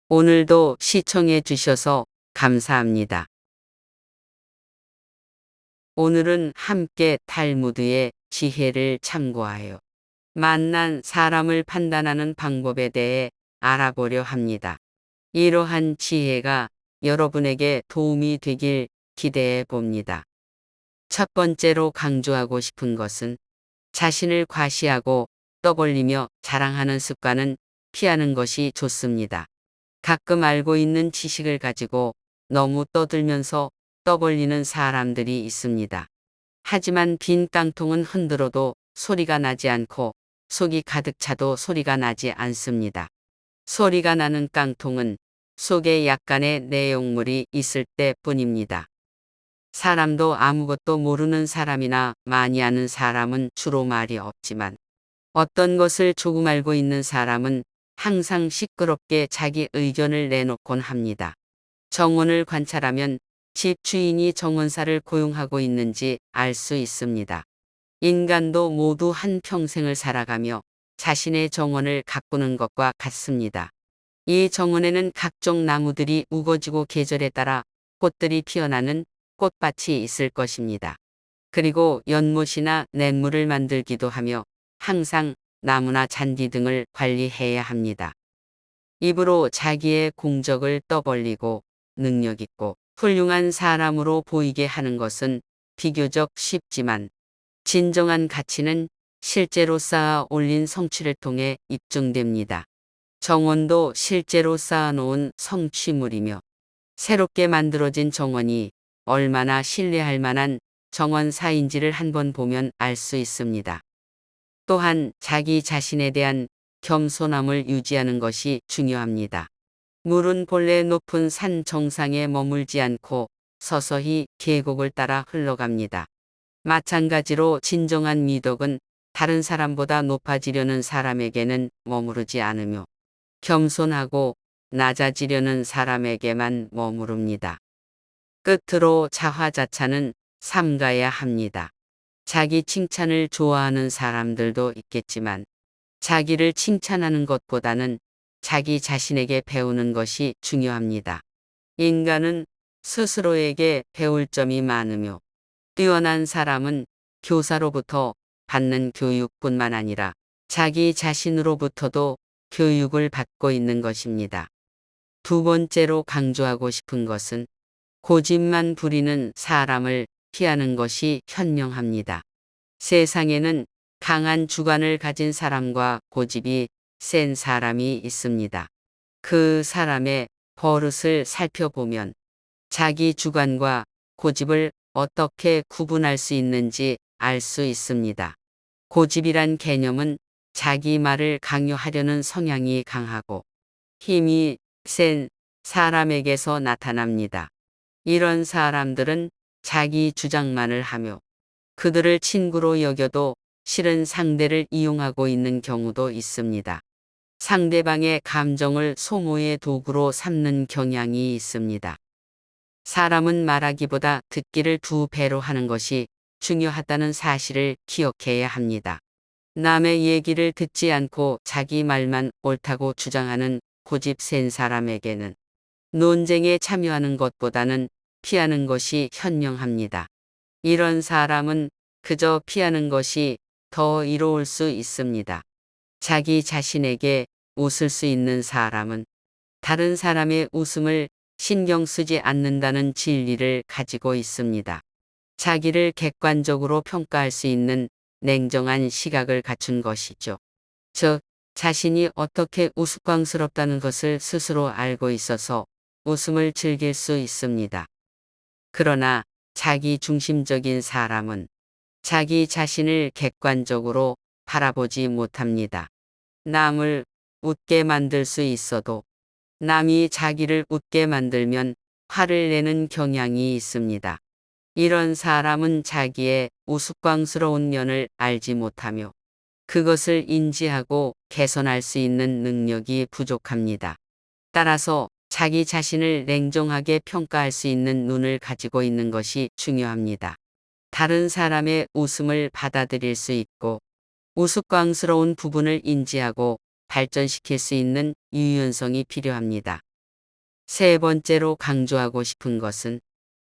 오늘도 시청해 주셔서 감사합니다. 오늘은 함께 탈무드의 지혜를 참고하여 만난 사람을 판단하는 방법에 대해 알아보려 합니다. 이러한 지혜가 여러분에게 도움이 되길 기대해 봅니다. 첫 번째로 강조하고 싶은 것은 자신을 과시하고 떠벌리며 자랑하는 습관은 피하는 것이 좋습니다. 가끔 알고 있는 지식을 가지고 너무 떠들면서 떠벌리는 사람들이 있습니다. 하지만 빈 깡통은 흔들어도 소리가 나지 않고 속이 가득 차도 소리가 나지 않습니다. 소리가 나는 깡통은 속에 약간의 내용물이 있을 때뿐입니다. 사람도 아무것도 모르는 사람이나 많이 아는 사람은 주로 말이 없지만 어떤 것을 조금 알고 있는 사람은 항상 시끄럽게 자기 의견을 내놓곤 합니다. 정원을 관찰하면 집 주인이 정원사를 고용하고 있는지 알 수 있습니다. 인간도 모두 한 평생을 살아가며 자신의 정원을 가꾸는 것과 같습니다. 이 정원에는 각종 나무들이 우거지고 계절에 따라 꽃들이 피어나는 꽃밭이 있을 것입니다. 그리고 연못이나 냇물을 만들기도 하며 항상 나무나 잔디 등을 관리해야 합니다. 입으로 자기의 공적을 떠벌리고 능력 있고 훌륭한 사람으로 보이게 하는 것은 비교적 쉽지만 진정한 가치는 실제로 쌓아 올린 성취를 통해 입증됩니다. 정원도 실제로 쌓아놓은 성취물이며 새롭게 만들어진 정원이 얼마나 신뢰할 만한 정원사인지를 한번 보면 알 수 있습니다. 또한 자기 자신에 대한 겸손함을 유지하는 것이 중요합니다. 물은 본래 높은 산 정상에 머물지 않고 서서히 계곡을 따라 흘러갑니다. 마찬가지로 진정한 미덕은 다른 사람보다 높아지려는 사람에게는 머무르지 않으며 겸손하고 낮아지려는 사람에게만 머무릅니다. 끝으로 자화자찬은 삼가야 합니다. 자기 칭찬을 좋아하는 사람들도 있겠지만 자기를 칭찬하는 것보다는 자기 자신에게 배우는 것이 중요합니다. 인간은 스스로에게 배울 점이 많으며 뛰어난 사람은 교사로부터 받는 교육뿐만 아니라 자기 자신으로부터도 교육을 받고 있는 것입니다. 두 번째로 강조하고 싶은 것은 고집만 부리는 사람을 피하는 것이 현명합니다. 세상에는 강한 주관을 가진 사람과 고집이 센 사람이 있습니다. 그 사람의 버릇을 살펴보면 자기 주관과 고집을 어떻게 구분할 수 있는지 알 수 있습니다. 고집이란 개념은 자기 말을 강요하려는 성향이 강하고 힘이 센 사람에게서 나타납니다. 이런 사람들은 자기 주장만을 하며 그들을 친구로 여겨도 실은 상대를 이용하고 있는 경우도 있습니다. 상대방의 감정을 소모의 도구로 삼는 경향이 있습니다. 사람은 말하기보다 듣기를 두 배로 하는 것이 중요하다는 사실을 기억해야 합니다. 남의 얘기를 듣지 않고 자기 말만 옳다고 주장하는 고집 센 사람에게는 논쟁에 참여하는 것보다는 피하는 것이 현명합니다. 이런 사람은 그저 피하는 것이 더 이로울 수 있습니다. 자기 자신에게 웃을 수 있는 사람은 다른 사람의 웃음을 신경 쓰지 않는다는 진리를 가지고 있습니다. 자기를 객관적으로 평가할 수 있는 냉정한 시각을 갖춘 것이죠. 즉, 자신이 어떻게 우스꽝스럽다는 것을 스스로 알고 있어서 웃음을 즐길 수 있습니다. 그러나 자기 중심적인 사람은 자기 자신을 객관적으로 바라보지 못합니다. 남을 웃게 만들 수 있어도 남이 자기를 웃게 만들면 화를 내는 경향이 있습니다. 이런 사람은 자기의 우스꽝스러운 면을 알지 못하며 그것을 인지하고 개선할 수 있는 능력이 부족합니다. 따라서 자기 자신을 냉정하게 평가할 수 있는 눈을 가지고 있는 것이 중요합니다. 다른 사람의 웃음을 받아들일 수 있고 우스꽝스러운 부분을 인지하고 발전시킬 수 있는 유연성이 필요합니다. 세 번째로 강조하고 싶은 것은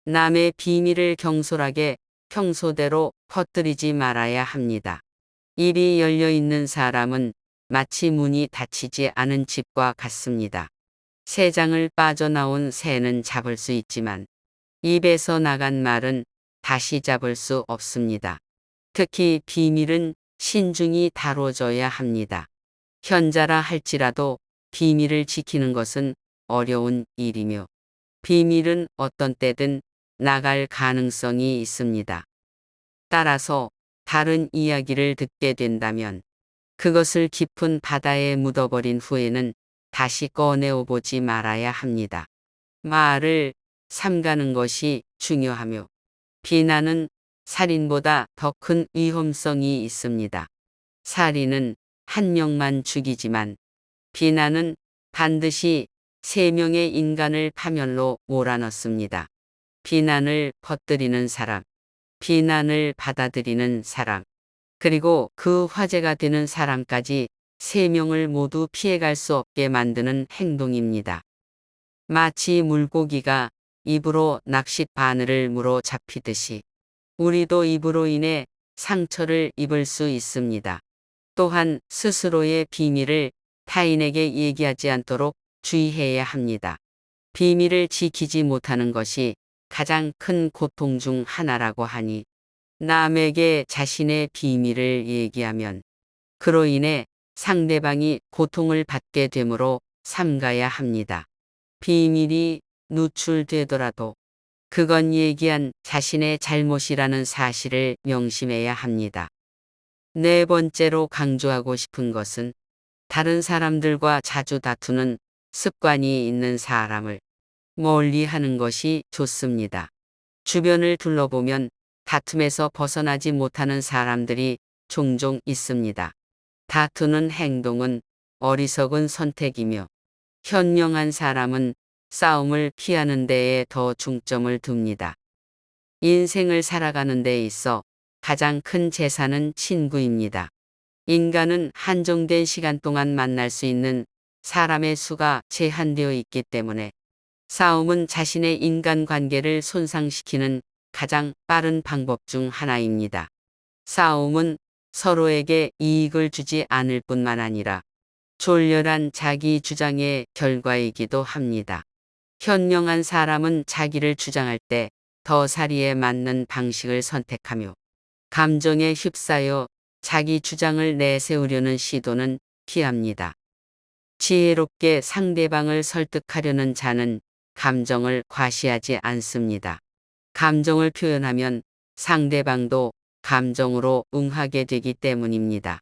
남의 비밀을 경솔하게 평소대로 퍼뜨리지 말아야 합니다. 입이 열려 있는 사람은 마치 문이 닫히지 않은 집과 같습니다. 새 장을 빠져나온 새는 잡을 수 있지만 입에서 나간 말은 다시 잡을 수 없습니다. 특히 비밀은 신중히 다뤄져야 합니다. 현자라 할지라도 비밀을 지키는 것은 어려운 일이며 비밀은 어떤 때든 나갈 가능성이 있습니다. 따라서 다른 이야기를 듣게 된다면 그것을 깊은 바다에 묻어버린 후에는 다시 꺼내오보지 말아야 합니다. 말을 삼가는 것이 중요하며 비난은 살인보다 더 큰 위험성이 있습니다. 살인은 한 명만 죽이지만 비난은 반드시 3명의 인간을 파멸로 몰아넣습니다. 비난을 퍼뜨리는 사람, 비난을 받아들이는 사람, 그리고 그 화제가 되는 사람까지 3명을 모두 피해갈 수 없게 만드는 행동입니다. 마치 물고기가 입으로 낚싯 바늘을 물어 잡히듯이 우리도 입으로 인해 상처를 입을 수 있습니다. 또한 스스로의 비밀을 타인에게 얘기하지 않도록 주의해야 합니다. 비밀을 지키지 못하는 것이 가장 큰 고통 중 하나라고 하니 남에게 자신의 비밀을 얘기하면 그로 인해 상대방이 고통을 받게 되므로 삼가야 합니다. 비밀이 누출되더라도 그건 얘기한 자신의 잘못이라는 사실을 명심해야 합니다. 네 번째로 강조하고 싶은 것은 다른 사람들과 자주 다투는 습관이 있는 사람을 멀리 하는 것이 좋습니다. 주변을 둘러보면 다툼에서 벗어나지 못하는 사람들이 종종 있습니다. 다투는 행동은 어리석은 선택이며 현명한 사람은 싸움을 피하는 데에 더 중점을 둡니다. 인생을 살아가는 데 있어 가장 큰 재산은 친구입니다. 인간은 한정된 시간 동안 만날 수 있는 사람의 수가 제한되어 있기 때문에 싸움은 자신의 인간관계를 손상시키는 가장 빠른 방법 중 하나입니다. 싸움은 서로에게 이익을 주지 않을 뿐만 아니라 졸렬한 자기 주장의 결과이기도 합니다. 현명한 사람은 자기를 주장할 때 더 사리에 맞는 방식을 선택하며 감정에 휩싸여 자기 주장을 내세우려는 시도는 피합니다. 지혜롭게 상대방을 설득하려는 자는 감정을 과시하지 않습니다. 감정을 표현하면 상대방도 감정으로 응하게 되기 때문입니다.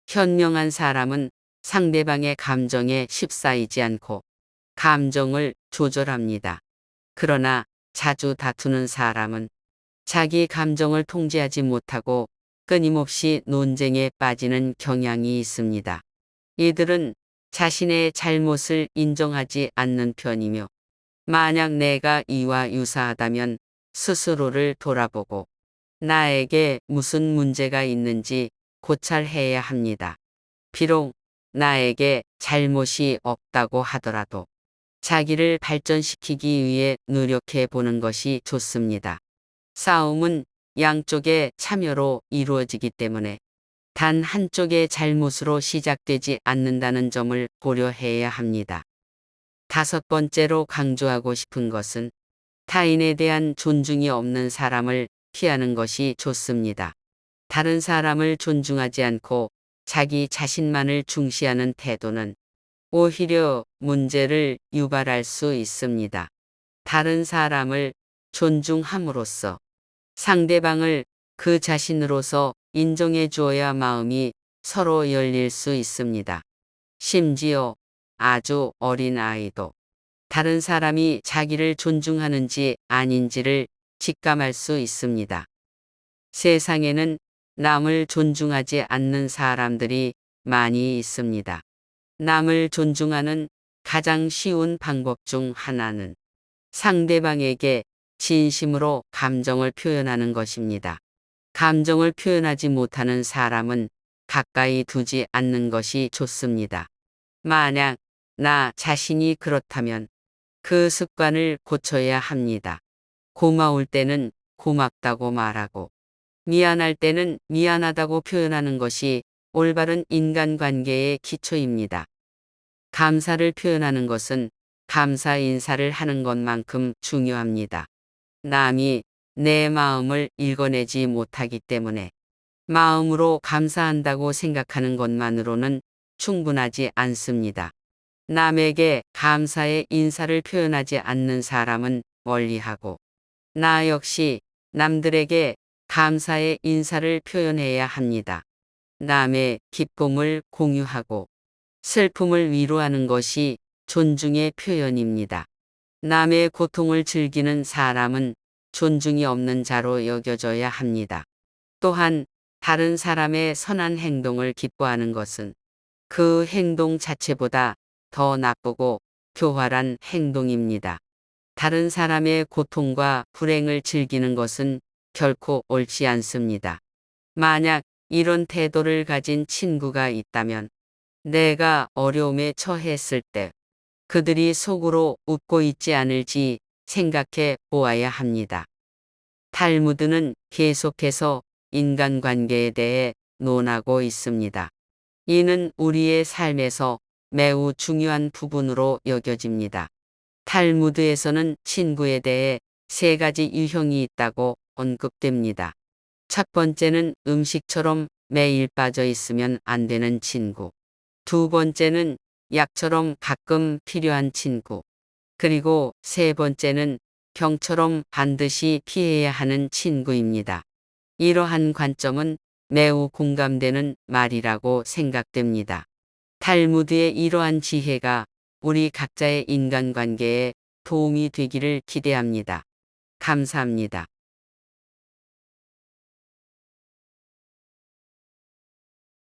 현명한 사람은 상대방의 감정에 휩싸이지 않고 감정을 조절합니다. 그러나 자주 다투는 사람은 자기 감정을 통제하지 못하고 끊임없이 논쟁에 빠지는 경향이 있습니다. 이들은 자신의 잘못을 인정하지 않는 편이며 만약 내가 이와 유사하다면 스스로를 돌아보고 나에게 무슨 문제가 있는지 고찰해야 합니다. 비록 나에게 잘못이 없다고 하더라도 자기를 발전시키기 위해 노력해 보는 것이 좋습니다. 싸움은 양쪽의 참여로 이루어지기 때문에 단 한쪽의 잘못으로 시작되지 않는다는 점을 고려해야 합니다. 다섯 번째로 강조하고 싶은 것은 타인에 대한 존중이 없는 사람을 피하는 것이 좋습니다. 다른 사람을 존중하지 않고 자기 자신만을 중시하는 태도는 오히려 문제를 유발할 수 있습니다. 다른 사람을 존중함으로써 상대방을 그 자신으로서 인정해 주어야 마음이 서로 열릴 수 있습니다. 심지어 아주 어린 아이도 다른 사람이 자기를 존중하는지 아닌지를 직감할 수 있습니다. 세상에는 남을 존중하지 않는 사람들이 많이 있습니다. 남을 존중하는 가장 쉬운 방법 중 하나는 상대방에게 진심으로 감정을 표현하는 것입니다. 감정을 표현하지 못하는 사람은 가까이 두지 않는 것이 좋습니다. 만약 나 자신이 그렇다면 그 습관을 고쳐야 합니다. 고마울 때는 고맙다고 말하고 미안할 때는 미안하다고 표현하는 것이 올바른 인간관계의 기초입니다. 감사를 표현하는 것은 감사 인사를 하는 것만큼 중요합니다. 남이 내 마음을 읽어내지 못하기 때문에 마음으로 감사한다고 생각하는 것만으로는 충분하지 않습니다. 남에게 감사의 인사를 표현하지 않는 사람은 멀리하고 나 역시 남들에게 감사의 인사를 표현해야 합니다. 남의 기쁨을 공유하고 슬픔을 위로하는 것이 존중의 표현입니다. 남의 고통을 즐기는 사람은 존중이 없는 자로 여겨져야 합니다. 또한 다른 사람의 선한 행동을 기뻐하는 것은 그 행동 자체보다 더 나쁘고 교활한 행동입니다. 다른 사람의 고통과 불행을 즐기는 것은 결코 옳지 않습니다. 만약 이런 태도를 가진 친구가 있다면 내가 어려움에 처했을 때 그들이 속으로 웃고 있지 않을지 생각해 보아야 합니다. 탈무드는 계속해서 인간관계에 대해 논하고 있습니다. 이는 우리의 삶에서 매우 중요한 부분으로 여겨집니다. 탈무드에서는 친구에 대해 세 가지 유형이 있다고 언급됩니다. 첫 번째는 음식처럼 매일 빠져 있으면 안 되는 친구. 두 번째는 약처럼 가끔 필요한 친구. 그리고 세 번째는 병처럼 반드시 피해야 하는 친구입니다. 이러한 관점은 매우 공감되는 말이라고 생각됩니다. 탈무드의 이러한 지혜가 우리 각자의 인간관계에 도움이 되기를 기대합니다. 감사합니다.